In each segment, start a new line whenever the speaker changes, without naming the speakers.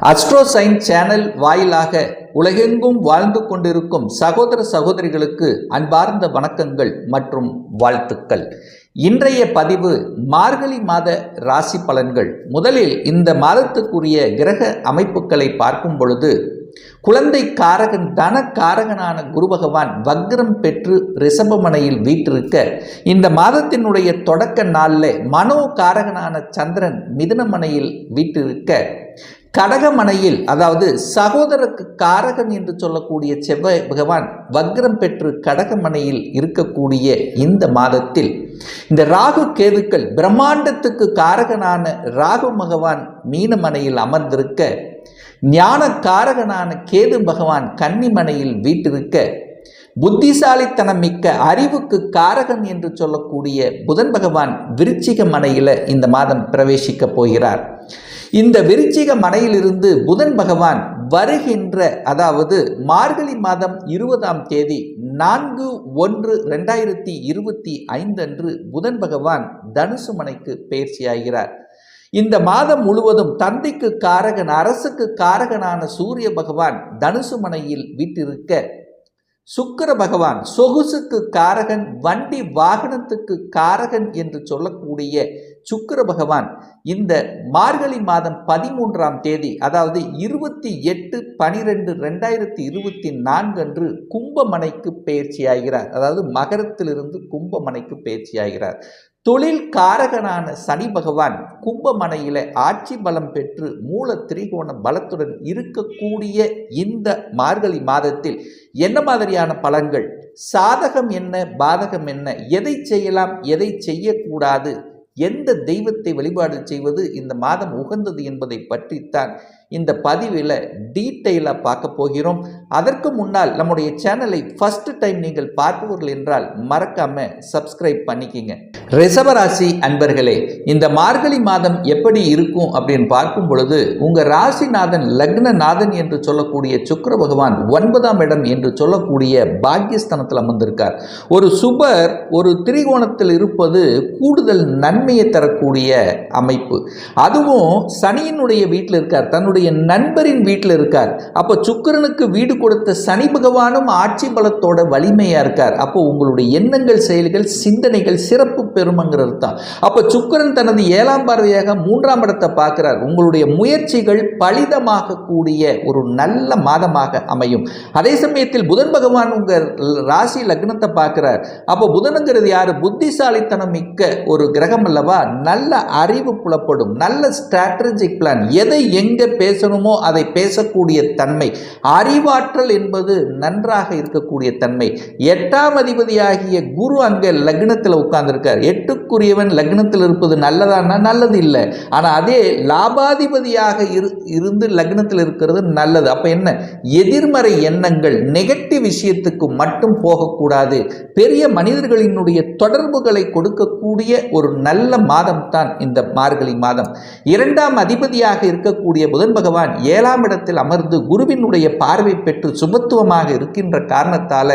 அஸ்ட்ரோசைன் channel வாயிலாக உலகெங்கும் வாழ்ந்து கொண்டிருக்கும் சகோதர சகோதரிகளுக்கு அன்பார்ந்த வணக்கங்கள் மற்றும் வாழ்த்துக்கள். இன்றைய பதிவு மார்கழி மாத ராசி பலன்கள். முதலில் இந்த மாதத்துக்குரிய கிரக அமைப்புகளை பார்க்கும் பொழுது குழந்தை காரகன் தன காரகனான குரு பகவான் வக்ரம் பெற்று ரிஷபமனையில் வீற்றிருக்க, இந்த மாதத்தினுடைய தொடக்க நாளில் மனோ காரகனான சந்திரன் மிதுனமனையில் வீற்றிருக்க, கடகமனையில் அதாவது சகோதரருக்கு காரகன் என்று சொல்லக்கூடிய செவ்வாய் பகவான் வக்ரம் பெற்று கடகமனையில் இருக்கக்கூடிய இந்த மாதத்தில் இந்த ராகு கேதுக்கள் பிரம்மாண்டத்துக்கு காரகனான ராகு பகவான் மீனமனையில் அமர்ந்திருக்க, ஞான காரகனான கேது பகவான் கன்னிமனையில் வீற்றிருக்க, புத்திசாலித்தனம் மிக்க அறிவுக்கு காரகன் என்று சொல்லக்கூடிய புதன் பகவான் விருச்சிக மனையில் இந்த மாதம் பிரவேசிக்க போகிறார். இந்த விருச்சிக மனையிலிருந்து புதன் பகவான் வருகின்ற அதாவது மார்கழி மாதம் 20ஆம் தேதி 4/1/2025 அன்று புதன் பகவான் தனுசு மனைக்கு பயிற்சியாகிறார். இந்த மாதம் முழுவதும் தந்தைக்கு காரகன் அரசுக்கு காரகனான சூரிய பகவான் தனுசு மனையில் வீற்றிருக்க, சுக்கிர பகவான் சொகுசுக்கு காரகன் வண்டி வாகனத்துக்கு காரகன் என்று சொல்லக்கூடிய சுக்கிர பகவான் இந்த மார்கழி மாதம் 13ஆம் தேதி அதாவது 28/12/2024 அன்று கும்பமனைக்கு பயிற்சியாகிறார். அதாவது மகரத்திலிருந்து கும்பமனைக்கு பயிற்சியாகிறார். தொழில் காரகனான சனி பகவான் கும்பமனையில ஆட்சி பலம் பெற்று மூல திரிகோண பலத்துடன் இருக்கக்கூடிய இந்த மார்கழி மாதத்தில் என்ன மாதிரியான பலன்கள், சாதகம் என்ன பாதகம் என்ன, எதை செய்யலாம் எதை செய்யக்கூடாது, எந்த தெய்வத்தை வழிபாடு செய்வது இந்த மாதம் உகந்தது என்பதை பற்றித்தான் இந்த பதிவில் டீட்டெயிலாக பார்க்க போகிறோம். அதற்கு முன்னால் நம்முடைய சேனலை ஃபர்ஸ்ட் டைம் நீங்கள் பார்ப்பவர்கள் என்றால் மறக்காம சப்ஸ்கிரைப் பண்ணிக்கிங்க. ரிஷபராசி அன்பர்களே, இந்த மார்கழி மாதம் எப்படி இருக்கும் அப்படின்னு பார்க்கும் பொழுது உங்கள் ராசிநாதன் லக்னநாதன் என்று சொல்லக்கூடிய சுக்கிர பகவான் 9ஆம் இடம் என்று சொல்லக்கூடிய பாக்கியஸ்தானத்தில் அமர்ந்திருக்கார். ஒரு சுபர் ஒரு திரிகோணத்தில் இருப்பது கூடுதல் நன்மையை தரக்கூடிய அமைப்பு. அதுவும் சனியினுடைய வீட்டில் இருக்கார், தன்னுடைய நண்பரின் வீட்டில் இருக்கார். அப்போ சுக்கிரனுக்கு வீடு கொடுத்த சனி பகவானும் ஆட்சி பலத்தோட வலிமையா இருக்கார். அப்போ உங்களுடைய எண்ணங்கள் செயல்கள் சிந்தனைகள் சிறப்பு பெருமங்கிறது தான். அப்போ சுக்கிரன் தனது 7ஆம் பார்வையாக 3ஆம் இடத்தை பார்க்கிறார். உங்களுடைய முயற்சிகள் பலிதமாக கூடிய ஒரு நல்ல மாதமாக அமையும். அதே சமயத்தில் புதன் பகவான் உங்க ராசி லக்னத்தை பார்க்கிறார். அப்போ புதனுங்கிறது யாரு? புத்திசாலித்தனம் மிக்க ஒரு கிரகம் அல்லவா? நல்ல அறிவு புலப்படும், நல்ல ஸ்ட்ராட்டஜிக் பிளான், எதை எங்க பேசணுமோ அதை பேசக்கூடிய தன்மை, அறிவாற்றல் என்பது நன்றாக இருக்கக்கூடிய தன்மை. 8ஆம் அதிபதியாகிய குரு அங்கே லக்னத்தில் உட்கார்ந்திருக்கார். 8க்குரியவன் லக்னத்தில் இருப்பது நல்லதானா? நல்லது இல்லை. ஆனால் அதே லாபாதிபதியாக இருந்து லக்னத்தில் இருக்கிறது நல்லது. அப்போ என்ன, எதிர்மறை எண்ணங்கள் நெகட்டிவ் விஷயத்துக்கு மட்டும் போகக்கூடாது. பெரிய மனிதர்களினுடைய தொடர்புகளை கொடுக்கக்கூடிய ஒரு நல்ல மாதம் தான் இந்த மார்கழி மாதம். 2ஆம் அதிபதியாக இருக்கக்கூடிய புதன் பகவான் 7ஆம் இடத்தில் அமர்ந்து குருவினுடைய பார்வை பெற்று சுபத்துவமாக இருக்கின்ற காரணத்தால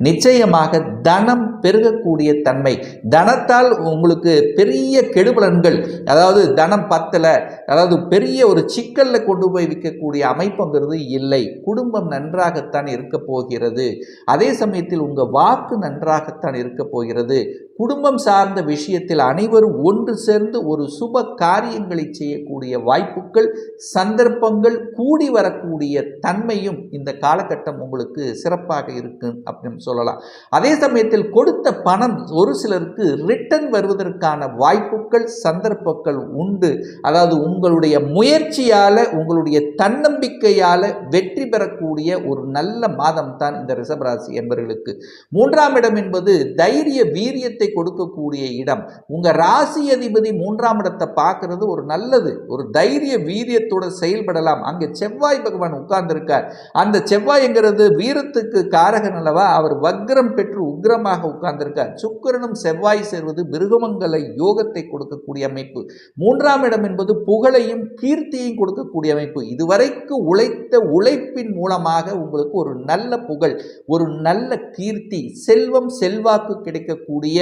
நிச்சயமாக தனம் பெருகக்கூடிய தன்மை. தனத்தால் உங்களுக்கு பெரிய கெடுபலன்கள், அதாவது தனம் பத்தல, அதாவது பெரிய ஒரு சிக்கல்ல கொண்டு போய் விற்கக்கூடிய அமைப்புங்கிறது இல்லை. குடும்பம் நன்றாகத்தான் இருக்க போகிறது. அதே சமயத்தில் உங்க வாக்கு நன்றாகத்தான் இருக்க போகிறது. குடும்பம் சார்ந்த விஷயத்தில் அனைவரும் ஒன்று சேர்ந்து ஒரு சுப காரியங்களை செய்யக்கூடிய வாய்ப்புகள் சந்தர்ப்பங்கள் கூடி வரக்கூடிய தன்மையும் இந்த காலகட்டம் உங்களுக்கு சிறப்பாக இருக்கு அப்படின்னு சொல்லலாம். அதே சமயத்தில் கொடுத்த பணம் ஒரு சிலருக்கு ரிட்டர்ன் வருவதற்கான வாய்ப்புகள் சந்தர்ப்பங்கள் உண்டு. அதாவது உங்களுடைய முயற்சியால உங்களுடைய தன்னம்பிக்கையால வெற்றி பெறக்கூடிய ஒரு நல்ல மாதம் தான் இந்த ரிஷபராசி என்பவர்களுக்கு. 3ஆம் இடம் என்பது தைரிய வீரியத்தை கொடுக்கக்கூடிய இடம். உங்க ராசி அதிபதி 3ஆம் இடத்தை பார்க்கிறது ஒரு நல்லது, ஒரு தைரிய வீரியத்தோட செயல்படலாம். அங்கே செவ்வாய் பகவான் உட்கார்ந்திருக்கார். அந்த செவ்வாய்ங்கிறது வீரத்துக்கு காரகன் அல்லவா? அவர் வக்ரம் பெற்று உக்ரமாக உட்கார்ந்திருக்கார். சுக்கிரனும் செவ்வாய் சேர்வது மிருகமங்கல யோகத்தை கொடுக்கக்கூடிய அமைப்பு. 3ஆம் இடம் என்பது புகழையும் கீர்த்தியையும் கொடுக்கக்கூடிய அமைப்பு. இதுவரைக்கு உழைத்த உழைப்பின் மூலமாக உங்களுக்கு ஒரு நல்ல புகழ், ஒரு நல்ல கீர்த்தி, செல்வம் செல்வாக்கு கிடைக்கக்கூடிய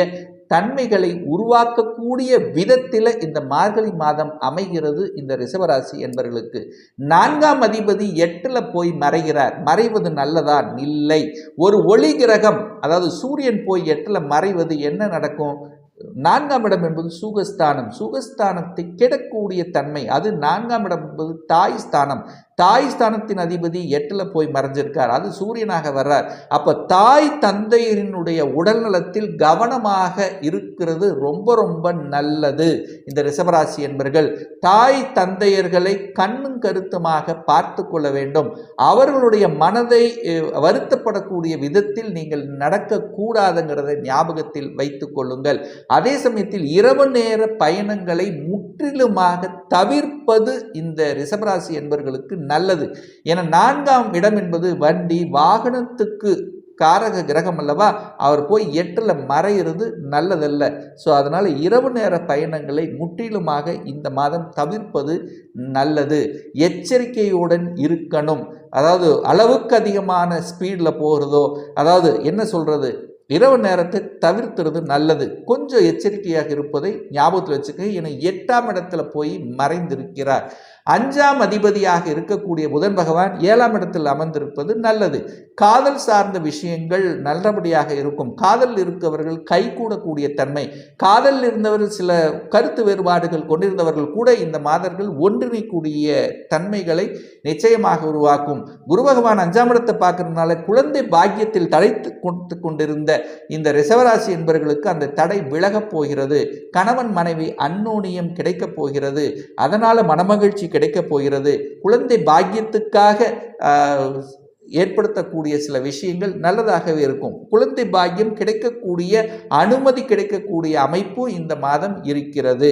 தன்மைகளை உருவாக்கக்கூடிய விதத்தில் இந்த மார்கழி மாதம் அமைகிறது இந்த ரிஷபராசி என்பவர்களுக்கு. 4ஆம் அதிபதி 8ல் போய் மறைகிறார். மறைவது நல்லதா? இல்லை. ஒரு ஒளி கிரகம், அதாவது சூரியன் போய் 8ல் மறைவது என்ன நடக்கும்? 4ஆம் இடம் என்பது சுகஸ்தானம். சுகஸ்தானத்தை கெடக்கூடிய தன்மை. அது 4ஆம் இடம் என்பது தாய் ஸ்தானம். தாய் ஸ்தானத்தின் அதிபதி 8ல் போய் மறைஞ்சிருக்கார். அது சூரியனாக வர்றார். அப்போ தாய் தந்தையரினுடைய உடல் நலத்தில் கவனமாக இருக்கிறது ரொம்ப ரொம்ப நல்லது. இந்த ரிஷபராசி என்பர்கள் தாய் தந்தையர்களை கண்ணும் கருத்துமாக பார்த்து கொள்ள வேண்டும். அவர்களுடைய மனதை வருத்தப்படக்கூடிய விதத்தில் நீங்கள் நடக்கக்கூடாதுங்கிறதை ஞாபகத்தில் வைத்துக் கொள்ளுங்கள். அதே சமயத்தில் இரவு நேர பயணங்களை முற்றிலுமாக தவிர்ப்பது இந்த ரிஷபராசி என்பவர்களுக்கு நல்லது. என 4ஆம் இடம் என்பது வண்டி வாகனத்துக்கு காரக கிரகம் அல்லவா? அவர் போய் 8ல் மறைகிறது நல்லதல்ல. ஸோ அதனால் இரவு நேர பயணங்களை முற்றிலுமாக இந்த மாதம் தவிர்ப்பது நல்லது. எச்சரிக்கையுடன் இருக்கணும். அதாவது அளவுக்கு அதிகமான ஸ்பீடில் போகிறதோ, அதாவது என்ன சொல்கிறது, இரவு நேரத்தை தவிர்த்துறது நல்லது. கொஞ்சம் எச்சரிக்கையாக இருப்பதை ஞாபகத்தில் வச்சுக்க. என 8ஆம் இடத்துல போய் மறைந்திருக்கிறார். 5ஆம் அதிபதியாக இருக்கக்கூடிய புதன் பகவான் 7ஆம் இடத்தில் அமர்ந்திருப்பது நல்லது. காதல் சார்ந்த விஷயங்கள் நல்லபடியாக இருக்கும். காதலில் இருக்கவர்கள் கைகூடக்கூடிய தன்மை. காதலில் இருந்தவர்கள் சில கருத்து வேறுபாடுகள் கொண்டிருந்தவர்கள் கூட இந்த மாதர்கள் ஒன்றிணைக்கூடிய தன்மைகளை நிச்சயமாக உருவாக்கும். குரு பகவான் 5ஆம் இடத்தை பார்க்கறதுனால குழந்தை பாக்கியத்தில் தடைத்து கொண்டிருந்த இந்த ரிஷபராசி என்பவர்களுக்கு அந்த தடை விலகப் போகிறது. கணவன் மனைவி அந்யோன்யம் கிடைக்கப் போகிறது. அதனால மனமகிழ்ச்சி கிடைக்கப் போகிறது. குழந்தை பாக்கியத்துக்காக ஏற்படுத்தக்கூடிய சில விஷயங்கள் நல்லதாகவே இருக்கும். குழந்தை பாக்கியம் கிடைக்கக்கூடிய அனுமதி கிடைக்கக்கூடிய அமைப்பு இந்த மாதம் இருக்கிறது.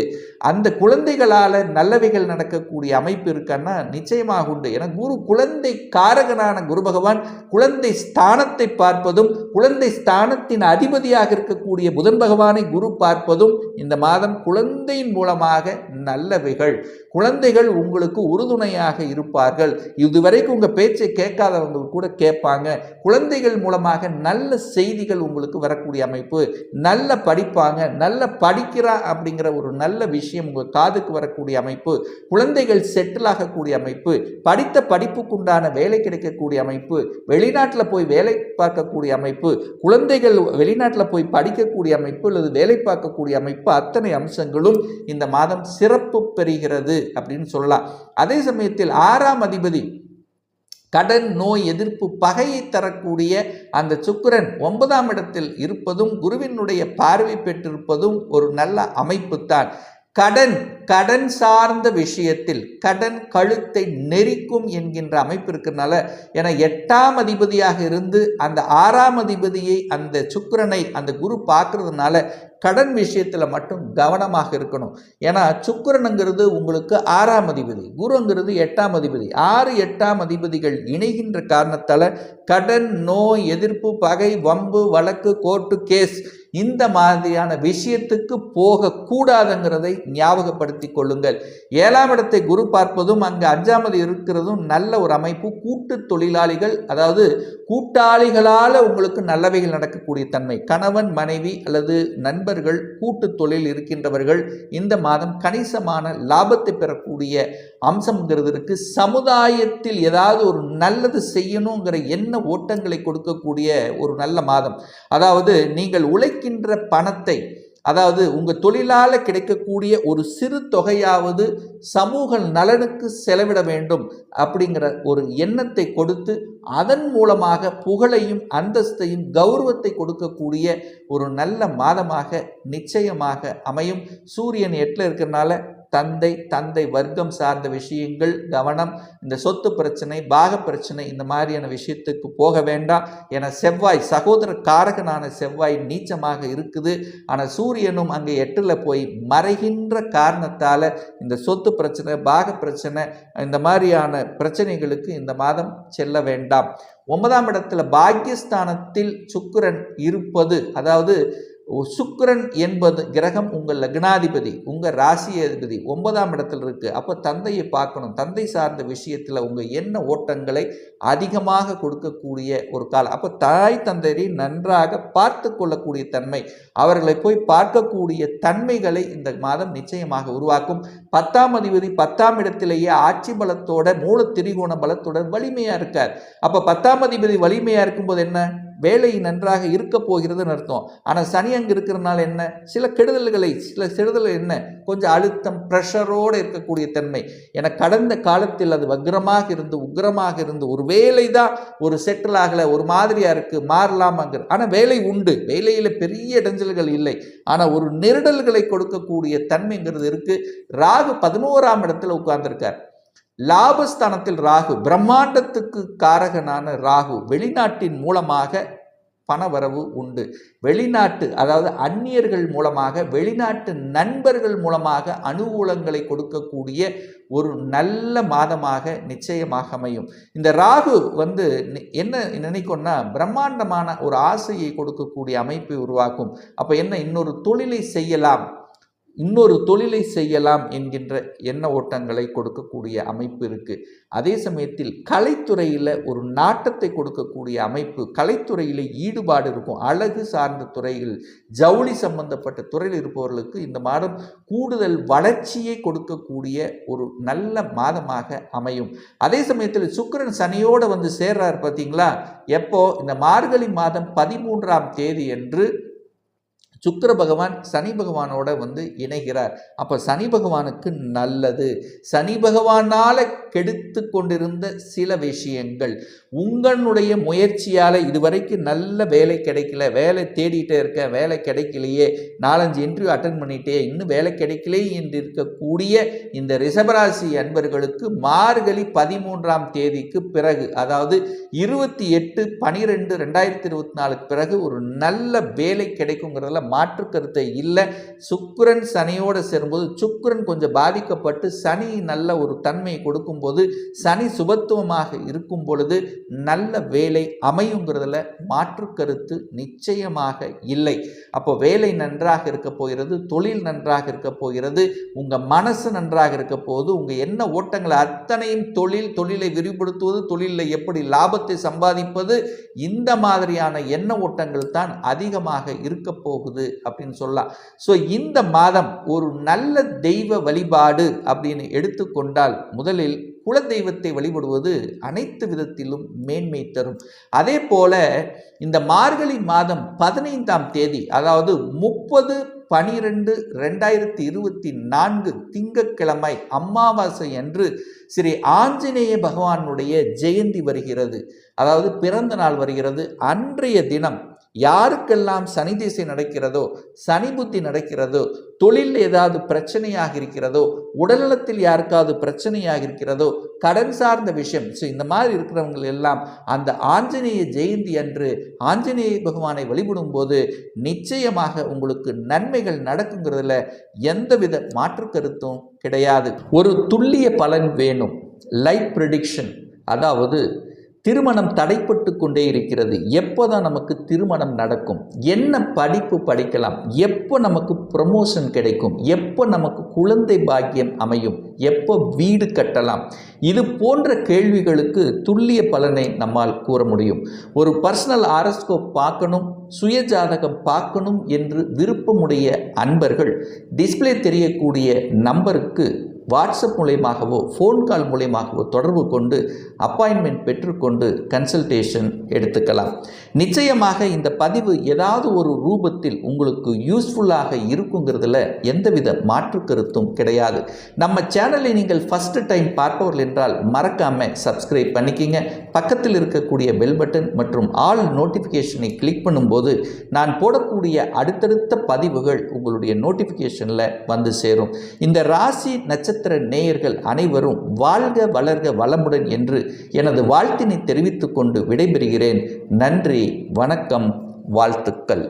அந்த குழந்தைகளால் நல்லவைகள் நடக்கக்கூடிய அமைப்பு இருக்கன்னா நிச்சயமாக உண்டு. என குரு குழந்தை காரகனான குரு பகவான் குழந்தை ஸ்தானத்தை பார்ப்பதும் குழந்தை ஸ்தானத்தின் அதிபதியாக இருக்கக்கூடிய புதன் பகவானை குரு பார்ப்பதும் இந்த மாதம் குழந்தையின் மூலமாக நல்லவைகள். குழந்தைகள் உங்களுக்கு உறுதுணையாக இருப்பார்கள். இதுவரைக்கும் உங்கள் பேச்சை கேட்காதவங்க கூட கேட்பாங்க. குழந்தைகள் மூலமாக நல்ல செய்திகள் உங்களுக்கு வரக்கூடிய அமைப்பு. நல்ல படிப்பாங்க. நல்ல படிக்கிறா அப்படிங்கிற ஒரு நல்ல விஷயம் உங்கள் காதுக்கு வரக்கூடிய அமைப்பு. குழந்தைகள் செட்டில் ஆகக்கூடிய அமைப்பு. படித்த படிப்புக்குண்டான வேலை கிடைக்கக்கூடிய அமைப்பு. வெளிநாட்டில் போய் வேலை பார்க்கக்கூடிய அமைப்பு. குழந்தைகள் வெளிநாட்டில் போய் படிக்கக்கூடிய அமைப்பு அல்லது வேலை பார்க்கக்கூடிய அமைப்பு. அத்தனை அம்சங்களும் இந்த மாதம் சிறப்பு பெறுகிறது அப்படின்னு சொல்லலாம். அதே சமயத்தில் 6ஆம் அதிபதி கடன், நோய், எதிர்ப்பு, பகையை தரக்கூடிய அந்த சுக்கிரன் 9ஆம் இடத்தில் இருப்பதும் குருவினுடைய பார்வை பெற்றிருப்பதும் ஒரு நல்ல அமைப்பு தான். கடன் சார்ந்த விஷயத்தில் கடன் கழுத்தை நெரிக்கும் என்கின்ற அமைப்பு இருக்கிறதுனால, என 8ஆம் அதிபதியாக இருந்து அந்த 6ஆம் அதிபதியை அந்த சுக்கிரனை அந்த குரு பார்க்கறதுனால கடன் விஷயத்தில் மட்டும் கவனமாக இருக்கணும். ஏன்னா சுக்கிரனுங்கிறது உங்களுக்கு 6ஆம் அதிபதி, குருங்கிறது 8ஆம் அதிபதி. 6, 8ஆம் அதிபதிகள் இணைகின்ற காரணத்தால் கடன், நோய், எதிர்ப்பு, பகை, வம்பு, வழக்கு, கோர்ட்டு கேஸ் இந்த மாதிரியான விஷயத்துக்கு போகக்கூடாதுங்கிறதை ஞாபகப்படுத்தி கொள்ளுங்கள். 7ஆம் இடத்தை குரு பார்ப்பதும் அங்கு 5ஆம் இடம் இருக்கிறதும் நல்ல ஒரு அமைப்பு. கூட்டு தொழிலாளிகள், அதாவது கூட்டாளிகளால் உங்களுக்கு நல்லவைகள் நடக்கக்கூடிய தன்மை. கணவன் மனைவி அல்லது நண்பர்கள் கூட்டு தொழில் இருக்கின்றவர்கள் இந்த மாதம் கணிசமான லாபத்தை பெறக்கூடிய அம்சம்ங்கிறது இருக்கு. சமுதாயத்தில் ஏதாவது ஒரு நல்லது செய்யணுங்கிற எண்ண ஓட்டங்களை கொடுக்கக்கூடிய ஒரு நல்ல மாதம். அதாவது நீங்கள் உழைக்கின்ற பணத்தை, அதாவது உங்கள் தொழிலால் கிடைக்கக்கூடிய ஒரு சிறு தொகையாவது சமூக நலனுக்கு செலவிட வேண்டும் அப்படிங்கிற ஒரு எண்ணத்தை கொடுத்து அதன் மூலமாக புகழையும் அந்தஸ்தையும் கௌரவத்தை கொடுக்கக்கூடிய ஒரு நல்ல மாதமாக நிச்சயமாக அமையும். சூரியன் 8ல் இருக்கிறனால தந்தை வர்க்கம் சார்ந்த விஷயங்கள் கவனம். இந்த சொத்து பிரச்சனை, பாக பிரச்சனை இந்த மாதிரியான விஷயத்துக்கு போக வேண்டாம். என செவ்வாய், சகோதர காரகனான செவ்வாய் நீச்சமாக இருக்குது. ஆனால் சூரியனும் அங்கே 8ல் போய் மறைகின்ற காரணத்தால் இந்த சொத்து பிரச்சனை, பாக பிரச்சனை இந்த மாதிரியான பிரச்சனைகளுக்கு இந்த மாதம் செல்ல வேண்டாம். 9ஆம் இடத்துல பாக்கியஸ்தானத்தில் சுக்கிரன் இருப்பது, அதாவது சுக்கிரன் என்பது கிரகம் உங்கள் லக்னாதிபதி, உங்கள் ராசியாதிபதி 9ஆம் இடத்தில் இருக்குது. அப்போ தந்தையை பார்க்கணும். தந்தை சார்ந்த விஷயத்தில் உங்கள் எண்ண ஓட்டங்களை அதிகமாக கொடுக்கக்கூடிய ஒரு காலம். அப்போ தாய் தந்தையை நன்றாக பார்த்து கொள்ளக்கூடிய தன்மை, அவர்களை போய் பார்க்கக்கூடிய தன்மைகளை இந்த மாதம் நிச்சயமாக உருவாக்கும். 10ஆம் அதிபதி 10ஆம் இடத்திலேயே ஆட்சி பலத்தோட மூல திரிகோண பலத்துடன் வலிமையாக இருக்கார். அப்போ 10ஆம் அதிபதி வலிமையாக இருக்கும்போது என்ன, வேலை நன்றாக இருக்க போகிறதுன்னு அர்த்தம். ஆனால் சனி அங்கே இருக்கிறதுனால என்ன, சில கெடுதல் என்ன, கொஞ்சம் அழுத்தம் ப்ரெஷரோடு இருக்கக்கூடிய தன்மை. என கடந்த காலத்தில் அது வக்ரமாக இருந்து உக்ரமாக இருந்து ஒரு வேலை தான் ஒரு செட்டில் ஆகலை, ஒரு மாதிரியாக இருக்குது, மாறலாமாங்கிற. ஆனால் வேலை உண்டு, வேலையில் பெரிய இடைஞ்சல்கள் இல்லை, ஆனால் ஒரு நெருடல்களை கொடுக்கக்கூடிய தன்மைங்கிறது இருக்குது. ராகு 11ஆம் இடத்துல உட்கார்ந்துருக்கார். லாபஸ்தானத்தில் ராகு, பிரம்மாண்டத்துக்கு காரகனான ராகு, வெளிநாட்டின் மூலமாக பணவரவு உண்டு. வெளிநாட்டு, அதாவது அந்நியர்கள் மூலமாக, வெளிநாட்டு நண்பர்கள் மூலமாக அனுகூலங்களை கொடுக்கக்கூடிய ஒரு நல்ல மாதமாக நிச்சயமாக அமையும். இந்த ராகு என்ன நினைக்கும்னா, பிரம்மாண்டமான ஒரு ஆசையை கொடுக்கக்கூடிய அமைப்பை உருவாக்கும். அப்போ என்ன, இன்னொரு தொழிலை செய்யலாம் என்கின்ற எண்ண ஓட்டங்களை கொடுக்கக்கூடிய அமைப்பு இருக்குது. அதே சமயத்தில் கலைத்துறையில் ஒரு நாட்டத்தை கொடுக்கக்கூடிய அமைப்பு, கலைத்துறையில் ஈடுபாடு இருக்கும். அழகு சார்ந்த துறைகள், ஜவுளி சம்பந்தப்பட்ட துறையில் இருப்பவர்களுக்கு இந்த மாதம் கூடுதல் வளர்ச்சியை கொடுக்கக்கூடிய ஒரு நல்ல மாதமாக அமையும். அதே சமயத்தில் சுக்கிரன் சனியோடு சேர்றார் பார்த்தீங்களா. எப்போ, இந்த மார்கழி மாதம் 13ஆம் தேதி என்று சுக்கிர பகவான் சனி பகவானோட இணைகிறார். அப்போ சனி பகவானுக்கு நல்லது. சனி பகவானால் கெடுத்து கொண்டிருந்த சில விஷயங்கள், உங்களுடைய முயற்சியால் இதுவரைக்கும் நல்ல வேலை கிடைக்கல, வேலை தேடிட்டே இருக்க, வேலை கிடைக்கலையே, 4-5 இன்டர்வியூ அட்டன் பண்ணிட்டே இன்னும் வேலை கிடைக்கலையே என்று இருக்கக்கூடிய இந்த ரிஷபராசி அன்பர்களுக்கு மார்கழி 13ஆம் தேதிக்கு பிறகு, அதாவது 28/12/2024 பிறகு ஒரு நல்ல வேலை கிடைக்குங்கிறதுல மாற்று கருத்தை இல்லை. சுக்கிரன் சனியோடு சேரும்போது சுக்கிரன் கொஞ்சம் பாதிக்கப்பட்டு சனி நல்ல ஒரு தன்மையை கொடுக்கும்போது, சனி சுபத்துவமாக இருக்கும் பொழுது நல்ல வேலை அமையுங்கிறதுல மாற்று கருத்து நிச்சயமாக இல்லை. அப்போ வேலை நன்றாக இருக்க போகிறது, தொழில் நன்றாக இருக்க போகிறது, உங்கள் மனசு நன்றாக இருக்க போகுது. உங்கள் என்ன ஓட்டங்களை அத்தனையும் தொழிலை விரிவுபடுத்துவது, தொழிலில் எப்படி லாபத்தை சம்பாதிப்பது, இந்த மாதிரியான எண்ண ஓட்டங்கள் தான் அதிகமாக இருக்க போகுது அப்படின்னு சொல்லலாம். ஸோ இந்த மாதம் ஒரு நல்ல தெய்வ வழிபாடு அப்படின்னு எடுத்துக்கொண்டால், முதலில் குல தெய்வத்தை வழிபடுவது அனைத்து விதத்திலும் மேன்மை தரும். அதே போல இந்த மார்கழி மாதம் 15ஆம் தேதி, அதாவது 30/12/2024 திங்கட்கிழமை அமாவாசை அன்று ஸ்ரீ ஆஞ்சநேய பகவானுடைய ஜெயந்தி வருகிறது, அதாவது பிறந்த நாள் வருகிறது. அன்றைய தினம் யாருக்கெல்லாம் சனி திசை நடக்கிறதோ, சனி புத்தி நடக்கிறதோ, தொழில் ஏதாவது பிரச்சனையாக இருக்கிறதோ, உடல்நலத்தில் யாருக்காவது பிரச்சனையாக இருக்கிறதோ, கடன் சார்ந்த விஷயம், ஸோ இந்த மாதிரி இருக்கிறவங்க எல்லாம் அந்த ஆஞ்சநேய ஜெயந்தி அன்று ஆஞ்சநேய பகவானை வழிபடும் போது நிச்சயமாக உங்களுக்கு நன்மைகள் நடக்குங்கிறதுல எந்தவித மாற்று கருத்தும் கிடையாது. ஒரு துல்லிய பலன் வேணும், லைஃப் ப்ரெடிக்ஷன், அதாவது திருமணம் தடைப்பட்டு கொண்டே இருக்கிறது, எப்போ தான் நமக்கு திருமணம் நடக்கும், என்ன படிப்பு படிக்கலாம், எப்போ நமக்கு ப்ரமோஷன் கிடைக்கும், எப்போ நமக்கு குழந்தை பாக்கியம் அமையும், எப்போ வீடு கட்டலாம், இது போன்ற கேள்விகளுக்கு துல்லிய பலனை நம்மால் கூற முடியும். ஒரு பர்சனல் ஹாரோஸ்கோப் பார்க்கணும், சுயஜாதகம் பார்க்கணும் என்று விருப்பமுடைய அன்பர்கள் டிஸ்பிளே தெரியக்கூடிய நம்பருக்கு வாட்ஸ்அப் மூலமாகவோ ஃபோன் கால் மூலமாகவோ தொடர்பு கொண்டு அப்பாயின்மெண்ட் பெற்றுக்கொண்டு கன்சல்டேஷன் எடுத்துக்கலாம். நிச்சயமாக இந்த பதிவு ஏதாவது ஒரு ரூபத்தில் உங்களுக்கு யூஸ்ஃபுல்லாக இருக்குங்கிறதுல எந்தவித மாற்று கருத்தும் கிடையாது. நம்ம சேனலை நீங்கள் ஃபஸ்ட்டு டைம் பார்ப்பவர்கள் என்றால் மறக்காமல் சப்ஸ்கிரைப் பண்ணிக்கிங்க. பக்கத்தில் இருக்கக்கூடிய பெல் பட்டன் மற்றும் ஆல் நோட்டிஃபிகேஷனை கிளிக் பண்ணும்போது நான் போடக்கூடிய அடுத்தடுத்த பதிவுகள் உங்களுடைய நோட்டிஃபிகேஷனில் வந்து சேரும். இந்த ராசி நட்சத்திர நேயர்கள் அனைவரும் வாழ்க வளர்க வளமுடன் என்று எனது வாழ்த்தினை தெரிவித்துக் கொண்டு விடைபெறுகிறேன். நன்றி, வணக்கம், வாழ்த்துக்கள்.